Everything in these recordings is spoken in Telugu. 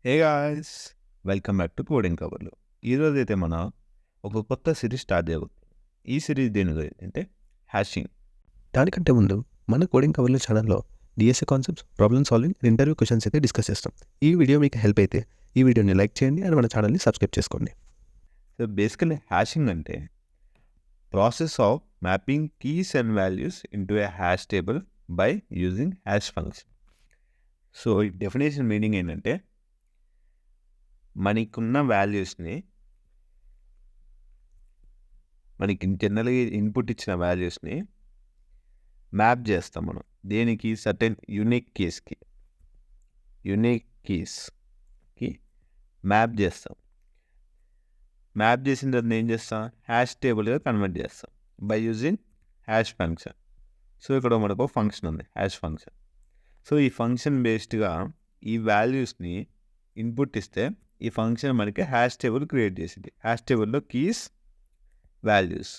Hey guys, welcome back to coding కవర్లు. ఈరోజైతే మనం ఒక కొత్త సిరీస్ స్టార్ట్ చేయబోతున్నాం. ఈ సిరీస్ దేని గురించి అంటే హ్యాషింగ్. దానికంటే ముందు మన కోడింగ్ కవర్ల ఛానల్లో DSA concepts, problem solving, interview questions అయితే డిస్కస్ చేస్తాం. ఈ వీడియో మీకు హెల్ప్ అయితే ఈ వీడియోని లైక్ చేయండి అండ్ మన ఛానల్ని సబ్స్క్రైబ్ చేసుకోండి. సో బేసికలీ హ్యాషింగ్ అంటే process of mapping keys and values into A hash table by using hash function. So ఈ డెఫినేషన్ మీనింగ్ ఏంటంటే మనకున్న వాల్యూస్ని మనకి జనరల్గా ఇన్పుట్ ఇచ్చిన వాల్యూస్ని మ్యాప్ చేస్తాం మనం దేనికి సర్టెన్ యూనిక్ కీస్కి మ్యాప్ చేస్తాం. మ్యాప్ చేసిన తర్వాత ఏం చేస్తాం, హ్యాష్ టేబుల్గా కన్వర్ట్ చేస్తాం by using hash function. So ఇక్కడ మనకు ఫంక్షన్ ఉంది, హ్యాష్ ఫంక్షన్. సో ఈ ఫంక్షన్ బేస్డ్గా ఈ వాల్యూస్ని ఇన్పుట్ ఇస్తే ఈ ఫంక్షన్ మనకి హ్యాష్ టేబుల్ క్రియేట్ చేసింది. హ్యాష్ టేబుల్లో keys, values.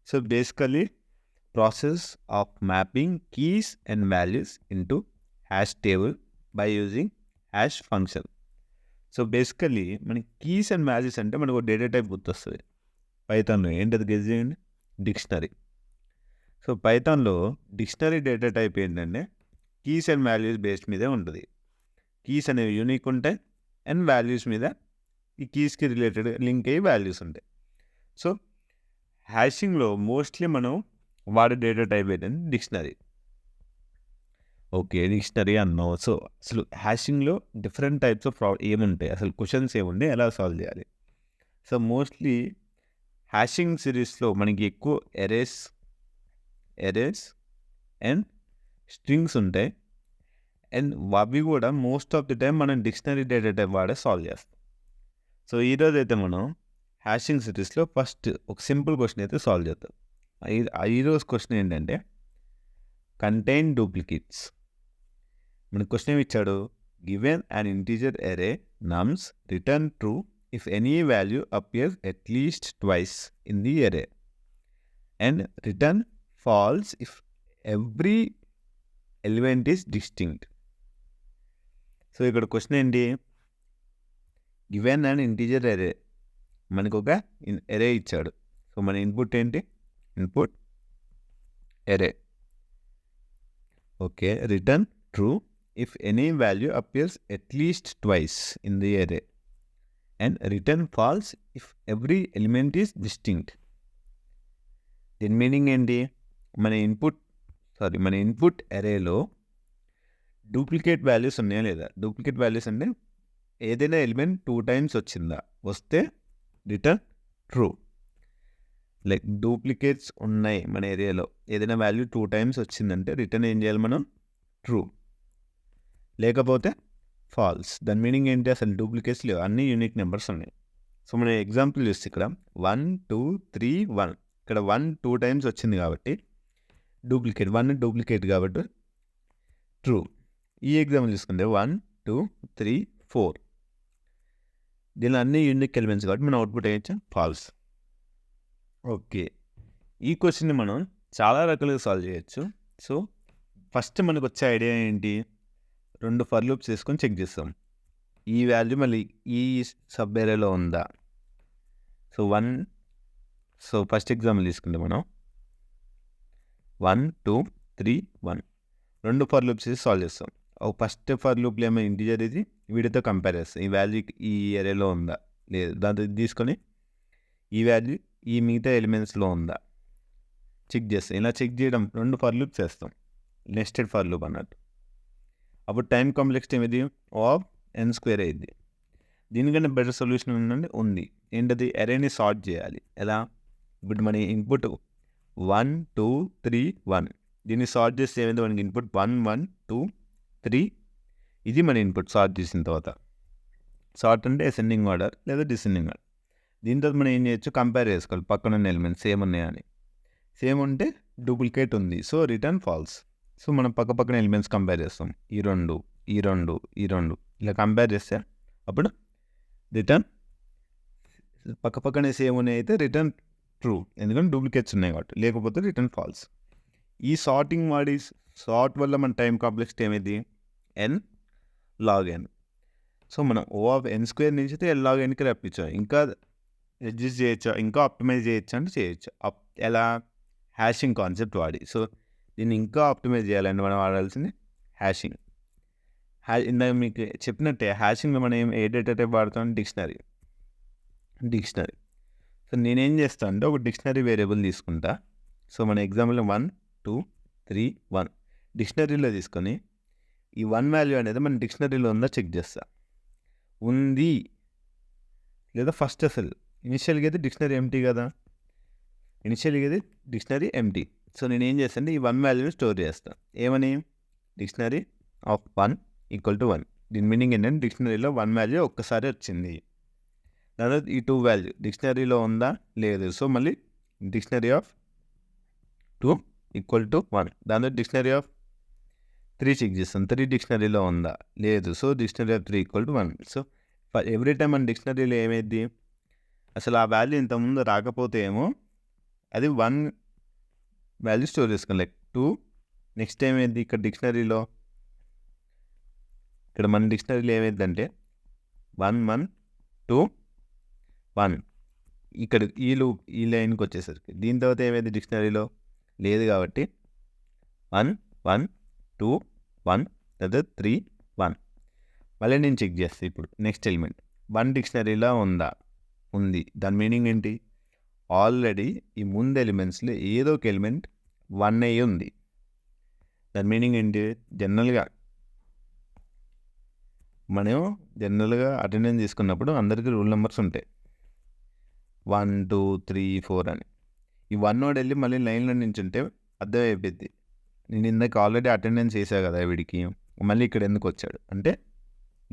So basically process of mapping keys and values into hash table by using hash function. So basically మనకి కీస్ అండ్ వాల్యూస్ అంటే మనకు డేటా టైప్ గుర్తొస్తుంది. పైథాన్లో ఏంటది గెస్ చేయండి, డిక్షనరీ. సో పైథాన్లో డిక్షనరీ డేటా టైప్ ఏంటంటే కీస్ అండ్ వాల్యూస్ బేస్డ్ మీదే ఉంటుంది. కీస్ అనేవి యూనిక్ ఉంటాయి అండ్ వాల్యూస్ మీద ఈ కీస్కి రిలేటెడ్ లింక్ అయ్యి వాల్యూస్ ఉంటాయి. సో హ్యాషింగ్లో మోస్ట్లీ మనం వాడే డేటా టైప్ ఏంటంటే డిక్షనరీ. ఓకే, డిక్షనరీ అన్నావు. సో అసలు హ్యాషింగ్లో డిఫరెంట్ టైప్స్ ఆఫ్ ఏముంటాయి, అసలు క్వశ్చన్స్ ఏముంటాయి, ఎలా సాల్వ్ చేయాలి. సో మోస్ట్లీ హ్యాషింగ్ సిరీస్లో మనకి ఎక్కువ ఎరేస్ అండ్ స్ట్రింగ్స్ ఉంటాయి. అండ్ అవి కూడా మోస్ట్ ఆఫ్ ది టైం మనం డిక్షనరీ డేటా టైప్ వాడే సాల్వ్ చేస్తాం. సో ఈరోజు అయితే మనం హ్యాషింగ్ సిరీస్లో ఫస్ట్ ఒక సింపుల్ క్వశ్చన్ అయితే సాల్వ్ చేద్దాం. ఈరోజు క్వశ్చన్ ఏంటంటే కంటైన్ డూప్లికేట్స్. మనకు క్వశ్చన్ ఏమి ఇచ్చాడు, given an integer array nums return true if any value appears at least twice in the array and return false if every element is distinct. So ఇక్కడ క్వశ్చన్ ఏంటి, గివెన్ అన్ ఇంటీజర్ అరే, మనకు ఒక ఎరే ఇచ్చాడు. సో మన ఇన్పుట్ ఏంటి, input array. Okay, return true if any value appears at least twice in the array and return false if every element is distinct. దీని మీనింగ్ ఏంటి, మన ఇన్పుట్ ఎరేలో డూప్లికేట్ వాల్యూస్ ఉన్నాయా లేదా. డూప్లికేట్ వాల్యూస్ అంటే ఏదైనా ఎలిమెంట్ 2 times వచ్చిందా, వస్తే రిటర్న్ ట్రూ. లైక్ డూప్లికేట్స్ ఉన్నాయి మన ఏరియాలో, ఏదైనా వాల్యూ 2 times వచ్చిందంటే రిటర్న్ ఏం చేయాలి మనం, ట్రూ. లేకపోతే ఫాల్స్. దాని మీనింగ్ ఏంటి, అసలు డూప్లికేట్స్ లేవు, అన్ని యూనిక్ నెంబర్స్ ఉన్నాయి. సో మన ఎగ్జాంపుల్ చూస్తే ఇక్కడ 1 2 3 1, ఇక్కడ 1 2 times వచ్చింది కాబట్టి డూప్లికేట్, 1 డూప్లికేట్ కాబట్టి ట్రూ. ఈ ఎగ్జాంపుల్ చూసుకుంటే 1 2 3 4, దీనిలో అన్ని యూనిక్ ఎలిమెంట్స్ కాబట్టి మనం అవుట్పుట్ అయ్యచ్చు ఫాల్స్. ఓకే, ఈ క్వశ్చన్ని మనం చాలా రకాలుగా సాల్వ్ చేయొచ్చు. సో ఫస్ట్ మనకు వచ్చే ఐడియా ఏంటి, 2 ఫర్ లూప్స్ వేసుకొని చెక్ చేస్తాం ఈ వాల్యూ మళ్ళీ ఈ సబ్ ఏరియాలో ఉందా. సో ఫస్ట్ ఎగ్జాంపుల్ తీసుకుంటే మనం 1 2 3 1, 2 ఫర్ లూప్స్ వేసి సాల్వ్ చేస్తాం. ఫస్ట్ ఫర్ లూప్లో ఏమో ఇంటీజర్ ఇది, వీటితో కంపేర్ చేస్తాం ఈ వాల్యూ ఈ ఏరియాలో ఉందా లేదు, దాంతో తీసుకొని ఈ వాల్యూ ఈ మిగతా ఎలిమెంట్స్లో ఉందా చెక్ చేస్తాం. ఇలా చెక్ చేయడం 2 ఫర్ లూప్స్ వేస్తాం, నెస్టెడ్ ఫర్ లూప్ అన్నట్టు. అప్పుడు టైం కాంప్లెక్సిటీ ఏమిది ఆఫ్ n² అయింది. దీనికన్నా బెటర్ సొల్యూషన్ ఉంది, ఏంటది, అరేని సార్ట్ చేయాలి. ఎలా, ఇప్పుడు మన ఇన్పుట్ 1 2 3 1, దీన్ని సార్ట్ చేస్తే ఏమైంది, మనకి ఇన్పుట్ 1 1 2 3, ఇది మన ఇన్పుట్. సార్ట్ చేసిన తర్వాత, సార్ట్ అంటే అసెండింగ్ ఆర్డర్ లేదా డిసెండింగ్ ఆర్డర్. దీంతో మనం ఏం చేయొచ్చు, కంపేర్ చేసుకోవాలి పక్కన ఉన్న ఎలిమెంట్స్ సేమ్ ఉన్నాయని. సేమ్ ఉంటే డూప్లికేట్ ఉంది, సో రిటర్న్ ఫాల్స్. సో మనం పక్కన ఎలిమెంట్స్ కంపేర్ చేస్తాం, ఈ రెండు ఇలా కంపేర్ చేస్తే అప్పుడు రిటర్న్ పక్కనే సేమ్ ఉన్నాయి అయితే రిటర్న్ ట్రూ, ఎందుకంటే డూప్లికేట్స్ ఉన్నాయి కాబట్టి. లేకపోతే రిటర్న్ ఫాల్స్. ఈ సార్ట్ వల్ల మన టైం కాంప్లెక్సిటీ ఏమైంది, n log n. సో మనం ఓ ఆఫ్ ఎన్ స్క్వేర్ నుంచి అయితే ఎల్ లాగ్ ఎన్కి రప్పించాం. ఇంకా అడ్జస్ట్ చేయొచ్చా, ఇంకా ఆప్టిమైజ్ చేయొచ్చా అంటే చేయొచ్చు. ఎలా? హ్యాషింగ్ కాన్సెప్ట్ వాడి. సో దీన్ని ఇంకా ఆప్టిమైజ్ చేయాలంటే మనం వాడాల్సింది హ్యాషింగ్. ఇందాక మీకు చెప్పినట్టే హ్యాషింగ్లో మనం ఏ డేటా టైప్ వాడతాం? డిక్షనరీ. సో నేనేం చేస్తాను అంటే ఒక డిక్షనరీ వేరియబుల్ తీసుకుంటా. సో మన ఎగ్జాంపుల్ 1 2 3 1 డిక్షనరీలో తీసుకొని ఈ 1 వాల్యూ అనేది మన డిక్షనరీలో ఉందా చెక్ చేస్తా. ఉంది లేదా ఫస్ట్ అసలు ఇనిషియల్గా అయితే డిక్షనరీ ఎంటీ కదా, డిక్షనరీ ఎంటీ. సో నేను ఏం చేస్తాను అంటే ఈ 1 వాల్యూని స్టోర్ చేస్తాను. ఏమని? Dictionary of 1 equal to 1. దీని మీనింగ్ ఏంటంటే డిక్షనరీలో 1 వాల్యూ ఒక్కసారి వచ్చింది. దాని తర్వాత ఈ 2 వాల్యూ డిక్షనరీలో ఉందా లేదు. సో మళ్ళీ డిక్షనరీ ఆఫ్ 2 ఈక్వల్ టు 1. దాని తర్వాత డిక్షనరీ ఆఫ్ 3 చెక్ చేస్తాం. 3 డిక్షనరీలో ఉందా లేదు. So dictionary of 3 equal to 1. So every time మన డిక్షనరీలో ఏమైంది, అసలు ఆ వాల్యూ ఇంతకుముందు రాకపోతే ఏమో అది 1 వాల్యూ స్టోర్ చేసుకోండి, లైక్ 2. నెక్స్ట్ ఏమైంది ఇక్కడ డిక్షనరీలో, ఇక్కడ మన డిక్షనరీలో ఏమైందంటే 1 1 2 1. ఇక్కడ ఈ లైన్కి వచ్చేసరికి దీని తర్వాత ఏమైంది డిక్షనరీలో లేదు కాబట్టి 1 1 2 1 తర్వాత 3 1. మళ్ళీ నేను చెక్ చేస్తాను. ఇప్పుడు నెక్స్ట్ ఎలిమెంట్ 1 డిక్షనరీలో ఉందా? ఉంది. దాని మీనింగ్ ఏంటి? ఆల్రెడీ ఈ ముందు ఎలిమెంట్స్లో ఏదో ఒక ఎలిమెంట్ 1 అయ్యి ఉంది. దాని మీనింగ్ ఏంటి? జనరల్గా అటెండెన్స్ తీసుకున్నప్పుడు అందరికీ రూల్ నెంబర్స్ ఉంటాయి 1 2 3 4 అని. ఈ 1 నోడ్ వెళ్ళి మళ్ళీ లైన్లో నుంచి ఉంటే అర్థమైపోద్ది, నేను ఇందాక ఆల్రెడీ అటెండెన్స్ వేసా కదా వీడికి, మళ్ళీ ఇక్కడ ఎందుకు వచ్చాడు అంటే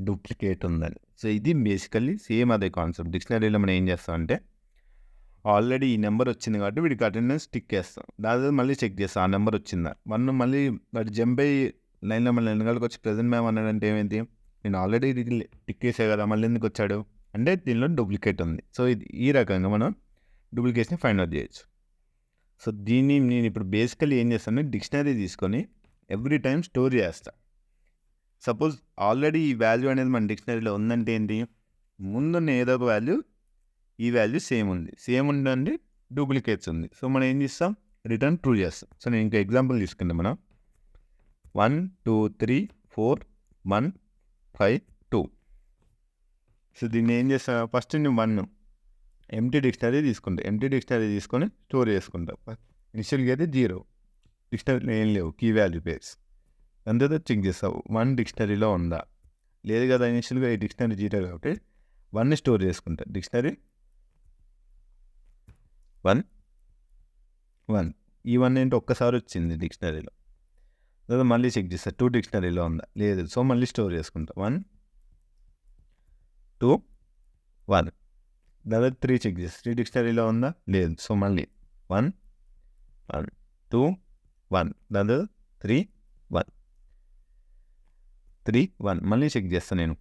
డూప్లికేట్ ఉందని. సో ఇది బేసికల్లీ సేమ్ అదే కాన్సెప్ట్. డిక్షనరీలో మనం ఏం చేస్తాం అంటే ఆల్రెడీ ఈ నెంబర్ వచ్చింది కాబట్టి వీడికి అటెండెన్స్ టిక్ వేస్తాం. దాని తర్వాత మళ్ళీ చెక్ చేస్తాం ఆ నెంబర్ వచ్చిందా. మళ్ళీ వాడు జంప్ అయ్యి లైన్లో మళ్ళీ వెనకాలకి వచ్చి ప్రెజెంట్ మ్యామ్ అన్నాడంటే ఏమైంది, నేను ఆల్రెడీ టిక్ వేసా కదా మళ్ళీ ఎందుకు వచ్చాడు అంటే దీనిలో డూప్లికేట్ ఉంది. సో ఈ రకంగా మనం డూప్లికేట్ని ఫైండ్ అవుట్ చేయొచ్చు. సో దీన్ని నేను ఇప్పుడు బేసికల్లీ ఏం చేస్తాను, డిక్షనరీ తీసుకొని ఎవ్రీ టైం స్టోర్ చేస్తాను. సపోజ్ ఆల్రెడీ ఈ వాల్యూ అనేది మన డిక్షనరీలో ఉందంటే ఏంటి, ముందున్న ఏదో ఒక వాల్యూ ఈ వాల్యూ సేమ్ ఉందండి, డూప్లికేట్స్ ఉంది. సో మనం ఏం చేస్తాం, రిటర్న్ ట్రూ చేస్తాం. సో నేను ఇంకా ఎగ్జాంపుల్ తీసుకుంటాం. మనం 1 2 3 4 1 5 2. సో దీన్ని ఏం చేస్తాం, ఫస్ట్ నేను 1 ఎంటీ డిక్షనరీ తీసుకొని స్టోర్ చేసుకుంటాం. ఇనిషియల్గా అయితే 0, డిక్షనరీలో ఏం లేవు కీ వాల్యూ పేర్స్. అంతే చెక్ చేస్తావు 1 డిక్షనరీలో ఉందా లేదు కదా. ఇనిషియల్గా ఈ డిక్షనరీ 0 కాబట్టి 1ని స్టోర్ చేసుకుంటా. డిక్షనరీ 1 1 ఈ 1 ఏంటి ఒక్కసారి వచ్చింది డిక్షనరీలో. లేదా మళ్ళీ చెక్ చేస్తా 2 డిక్షనరీలో ఉందా లేదు. సో మళ్ళీ స్టోర్ చేసుకుంటా 1 2 1. లేదా 3 చెక్ చేస్తా 3 డిక్షనరీలో ఉందా లేదు. సో మళ్ళీ 1 1 2 1. లేదా 3 1 3 1. మళ్ళీ చెక్ చేస్తాను నేను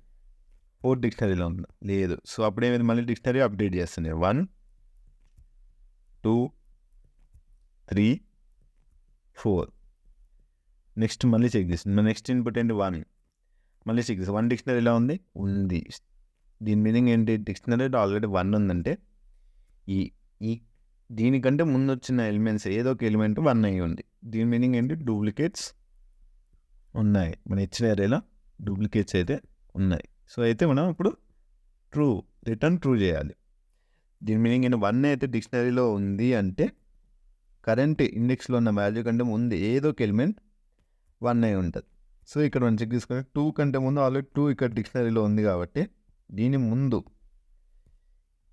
4 డిక్షనరీలో ఉందా లేదు. సో అప్పుడేమైంది, మళ్ళీ డిక్షనరీ అప్డేట్ చేస్తాను నేను 1 2 3 4. నెక్స్ట్ మళ్ళీ చెక్ చేస్తాను. నెక్స్ట్ ఇన్పుట్ ఏంటి 1. మళ్ళీ చెక్ చేస్తాను 1 డిక్షనరీలో ఉంది. దీని మీనింగ్ ఏంటి, డిక్షనరీలో ఆల్రెడీ 1 ఉందంటే ఈ దీనికంటే ముందు వచ్చిన ఎలిమెంట్స్ ఏదో ఒక ఎలిమెంట్ 1 అయ్యి ఉంది. దీని మీనింగ్ ఏంటి, డూప్లికేట్స్ ఉన్నాయి. మన ఇచ్చిన ఏరియాలో డూప్లికేట్స్ అయితే ఉన్నాయి. సో అయితే మనం ఇప్పుడు రిటర్న్ ట్రూ చేయాలి. దీని మీనింగ్ ఏంటి, 1 అయితే డిక్షనరీలో ఉంది అంటే కరెంట్ ఇండెక్స్లో ఉన్న వాల్యూ కంటే ముందు ఏదో ఒక ఎలిమెంట్ 1 అయి ఉంటుంది. సో ఇక్కడ మనం చెక్ తీసుకుంటే 2 కంటే ముందు ఆల్రెడీ 2 ఇక్కడ డిక్షనరీలో ఉంది కాబట్టి దీని ముందు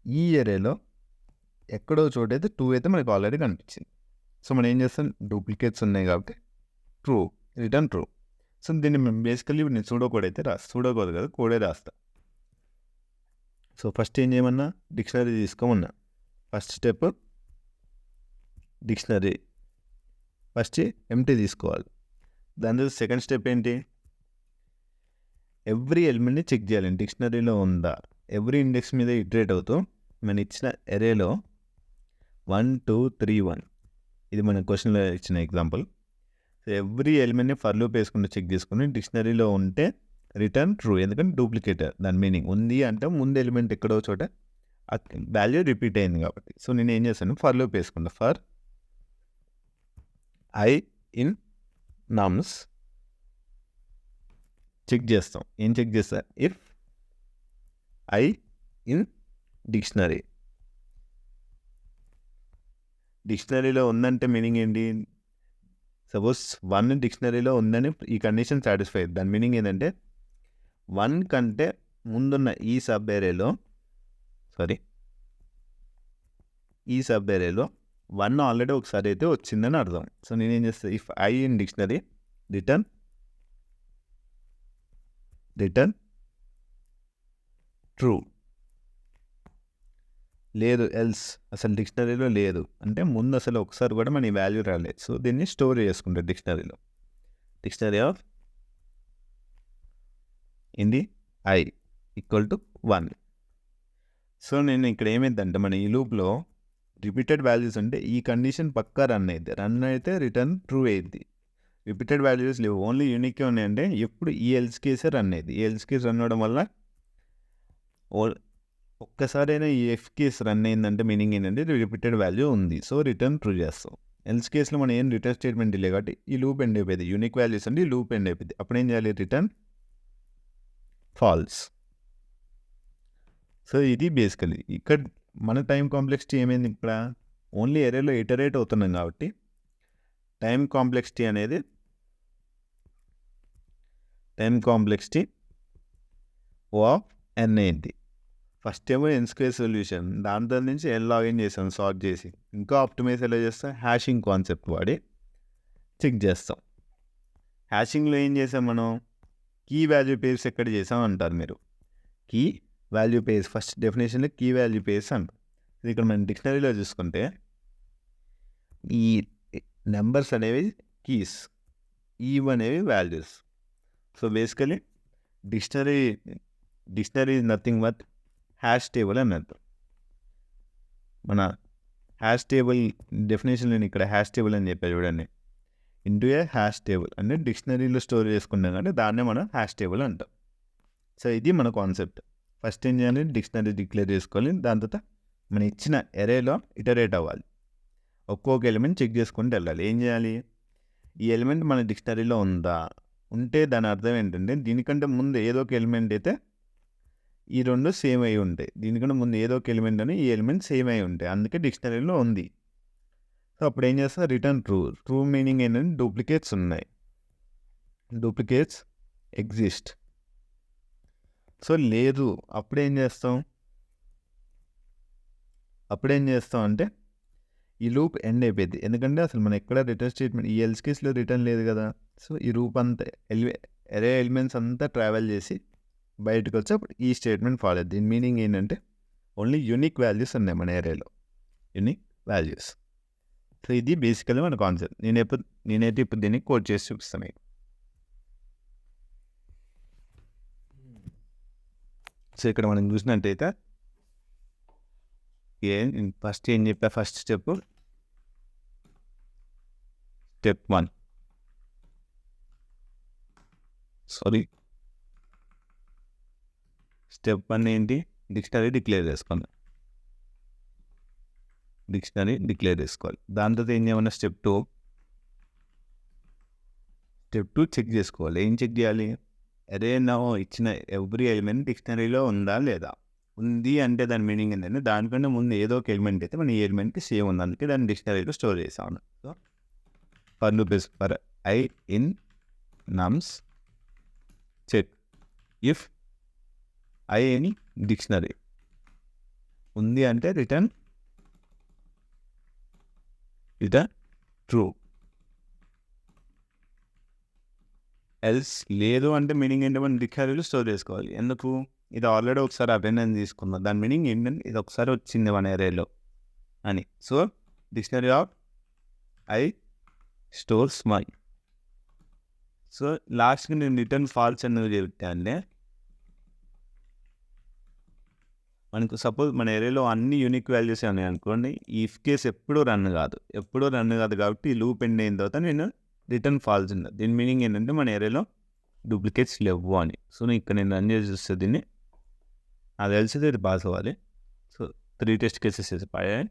ఈ ఏరియాలో ఎక్కడో చోటైతే 2 అయితే మనకు ఆల్రెడీ కనిపించింది. సో మనం ఏం చేస్తాం, డూప్లికేట్స్ ఉన్నాయి కాబట్టి రిటర్న్ ట్రూ. సో దీన్ని మేము బేసికల్లీ నేను సూడోకోడ్ అయితే సూడోకోడ్ కదా కోడే రాస్తా. సో ఫస్ట్ ఏం చేయమన్నా, డిక్షనరీ తీసుకోమన్నా. First step dictionary first empty తీసుకోవాలి. దాని తర్వాత సెకండ్ స్టెప్ ఏంటి, ఎవ్రీ ఎలిమెంట్ని చెక్ చేయాలి డిక్షనరీలో ఉందా. ఎవ్రీ ఇండెక్స్ మీద ఇటరేట్ అవుతూ మన ఇచ్చిన ఎరేలో 1 2 3 1 ఇది మన క్వశ్చన్లో ఇచ్చిన ఎగ్జాంపుల్. సో ఎవ్రీ ఎలిమెంట్ని ఫర్ లూప్ వేసుకుంటూ చెక్ చేసుకుని డిక్షనరీలో ఉంటే రిటర్న్ ట్రూ, ఎందుకంటే డూప్లికేట్ దాని మీనింగ్. ఉంది అంటే ముందు ఎలిమెంట్ ఎక్కడో చోట వాల్యూ రిపీట్ అయింది కాబట్టి. సో నేను ఏం చేస్తాను, ఫర్ లూప్ వేసుకుంటా. For I in nums check చేస్తాం. ఏం చెక్ చేస్తా, ఇఫ్ ఐ ఇన్ డిక్షనరీ. డిక్షనరీలో ఉందంటే మీనింగ్ ఏంటి, సపోజ్ 1 డిక్షనరీలో ఉందని ఈ కండిషన్ సాటిస్ఫై. దాని మీనింగ్ ఏంటంటే 1 కంటే ముందున్న ఈ సబ్ ఏరేలో 1 ఆల్రెడీ ఒకసారి అయితే వచ్చిందని అర్థం. సో నేనేం చేస్తాను, if I in dictionary return true. లేదు ఎల్స్, అసలు డిక్షనరీలో లేదు అంటే ముందు అసలు ఒకసారి కూడా మన వాల్యూ రాలేదు. సో దీన్ని స్టోర్ చేసుకుంటారు డిక్షనరీలో. డిక్షనరీ ఆఫ్ ఇంది ఐ ఈక్వల్ టు 1. సో నేను ఇక్కడ ఏమైందంటే మన ఈ లూప్లో రిపీటెడ్ వాల్యూస్ ఉంటే ఈ కండిషన్ పక్కా రన్ అయితే రిటర్న్ ట్రూ అయింది. రిపీటెడ్ వాల్యూస్ లేవు, ఓన్లీ యూనిక్గా ఉన్నాయంటే ఎప్పుడు ఈ ఎల్స్ కేసే రన్ అయ్యింది. ఈ ఎల్స్ కేస్ రన్ అవ్వడం వల్ల ఒక్కసారైనా ఈ ఎఫ్ కేస్ రన్ అయిందంటే మీనింగ్ ఏంటంటే రిపీటెడ్ వాల్యూ ఉంది. సో రిటర్న్ ట్రూ చేస్తాం. ఎల్స్ కేసులో మనం ఏం రిటర్న్ స్టేట్మెంట్ లేదు కాబట్టి ఈ లూప్ ఎండ్ అయిపోయింది. యూనిక్ వాల్యూస్ అంటే ఈ లూప్ ఎండ్ అయిపోయింది. అప్పుడు ఏం చేయాలి, రిటర్న్ ఫాల్స్. సో ఇది బేసికలీ ఇక్కడ మన టైం కాంప్లెక్సిటీ ఏమైంది, ఇక్కడ ఓన్లీ ఏరియాలో ఇటరేట్ అవుతున్నాం కాబట్టి టైం కాంప్లెక్సిటీ ఓ ఆఫ్ ఎన్ అయింది. ఫస్ట్ ఏమో ఎన్ స్క్వేర్ సొల్యూషన్, దాంతో నుంచి ఎన్ లాగిన్ చేసాం సార్ట్ చేసి. ఇంకా ఆప్టిమైజ్ ఎలా చేస్తాం, హ్యాషింగ్ కాన్సెప్ట్ వాడి చెక్ చేస్తాం. హ్యాషింగ్లో ఏం చేసాం మనం, కీ వాల్యూ పేర్స్ ఎక్కడ చేసాం అంటారు మీరు. కీ వాల్యూ పేర్స్ ఫస్ట్ డెఫినేషన్లో కీ వాల్యూ పేర్స్ అంటారు. ఇక్కడ మనం డిక్షనరీలో చూసుకుంటే ఈ నెంబర్స్ అనేవి కీస్, అనేవి values. So basically dictionary is nothing but hash table అని అర్థం. మన హ్యాష్ టేబుల్ డెఫినేషన్ నేను ఇక్కడ హ్యాష్ టేబుల్ అని చెప్పాను చూడండి. ఇంటూ ఏ హ్యాష్ టేబుల్ అంటే డిక్షనరీలో స్టోర్ చేసుకున్నాం కానీ దాన్నే మనం హ్యాష్ టేబుల్ అంటాం. సో ఇది మన కాన్సెప్ట్. ఫస్ట్ ఏం చేయాలి, డిక్షనరీ డిక్లేర్ చేసుకోవాలి. దాని తర్వాత మనం ఇచ్చిన ఎరేలో ఇటరేట్ అవ్వాలి. ఒక్కొక్క ఎలిమెంట్ చెక్ చేసుకుంటూ వెళ్ళాలి. ఏం చేయాలి, ఈ ఎలిమెంట్ మన డిక్షనరీలో ఉంటే దాని అర్థం ఏంటంటే దీనికంటే ముందు ఏదో ఒక ఎలిమెంట్ అయితే ఈ రెండు సేమ్ అయి ఉంటాయి. దీనికంటే ముందు ఏదో ఒక ఎలిమెంట్ అని ఈ ఎలిమెంట్ సేమ్ అయి ఉంటాయి, అందుకే డిక్షనరీలో ఉంది. సో అప్పుడు ఏం చేస్తాం, రిటర్న్ ట్రూ. ట్రూ మీనింగ్ ఏంటంటే డూప్లికేట్స్ ఉన్నాయి, డూప్లికేట్స్ ఎగ్జిస్ట్. సో లేదు, అప్పుడేం చేస్తాం అంటే ఈ లూప్ ఎండ్ అయిపోయింది. ఎందుకంటే అసలు మనం ఎక్కడ రిటర్న్ స్టేట్మెంట్ ఈ ఎల్స్ కేసులో రిటర్న్ లేదు కదా. సో ఈ లూప్ అంతా ఎరే ఎలిమెంట్స్ అంతా ట్రావెల్ చేసి బయటకు వచ్చి అప్పుడు ఈ స్టేట్మెంట్ ఫాలో అవుతుంది. దీని మీనింగ్ ఏంటంటే ఓన్లీ యూనిక్ వాల్యూస్ ఉన్నాయి మన ఏరియాలో, యూనిక్ వాల్యూస్. సో ఇది బేసికల్లీ మన కాన్సెప్ట్. నేనైతే ఇప్పుడు దీన్ని కోడ్ చేసి చూపిస్తాను. సో ఇక్కడ మనం చూసినట్టయితే ఫస్ట్ ఏం చెప్పా, ఫస్ట్ స్టెప్ 1 స్టెప్ 1 ఏంటి, డిక్షనరీ డిక్లేర్ చేసుకోవాలి. దాని తర్వాత ఏం చేయమన్నా స్టెప్ 2 చెక్ చేసుకోవాలి. ఏం చెక్ చేయాలి, అరే నా ఇచ్చిన ఎవ్రీ ఎలిమెంట్ డిక్షనరీలో ఉందా లేదా. ఉంది అంటే దాని మీనింగ్ ఏంటంటే దానికంటే ముందు ఏదో ఒక ఎలిమెంట్ అయితే మన ఈ ఎలిమెంట్కి సేమ్ ఉంది, అందుకే దాన్ని డిక్షనరీలో స్టోర్ చేసాను. So for loop is for I in nums check if I any dictionary ఉంది అంటే రిటర్న్ ట్రూ. ఎల్స్ లేదు అంటే మీనింగ్ ఏంటంటే మనం డిక్షనరీలో స్టోర్ చేసుకోవాలి. ఎందుకు, ఇది ఆల్రెడీ ఒకసారి అటెండెన్స్ తీసుకుందాం, దాని మీనింగ్ ఏంటంటే ఇది ఒకసారి వచ్చింది మన ఏరియాలో అని. So dictionary of I stores my. So లాస్ట్కి నేను రిటర్న్ ఫాల్స్ అనేది చెప్తే అంటే మనకు సపోజ్ మన ఏరియాలో అన్ని యూనిక్ వాల్యూస్ ఉన్నాయి అనుకోండి, ఈ ఇఫ్ కేస్ ఎప్పుడూ రన్ కాదు కాబట్టి ఈ లూప్ ఎండ్ అయిన తర్వాత నేను రిటర్న్ ఫాల్స్ ఉంది. దీని మీనింగ్ ఏంటంటే మన ఏరియాలో డూప్లికేట్స్ లేవు అని. సో ఇక్కడ నేను రన్ చేసి చూస్తే దీన్ని అది తెలిసితే ఇది పాస్ అవ్వాలి. సో 3 టెస్ట్ కేసెస్ అయిపోయాయి.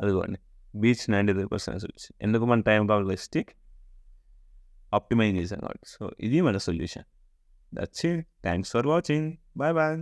అదిగోండి బీచ్ 93% సొల్యూషన్. ఎందుకు మన టైం కావాలి ఆప్టిమైజ్ చేసాం కాబట్టి. సో ఇది మన solution. That's it. Thanks for watching. Bye bye.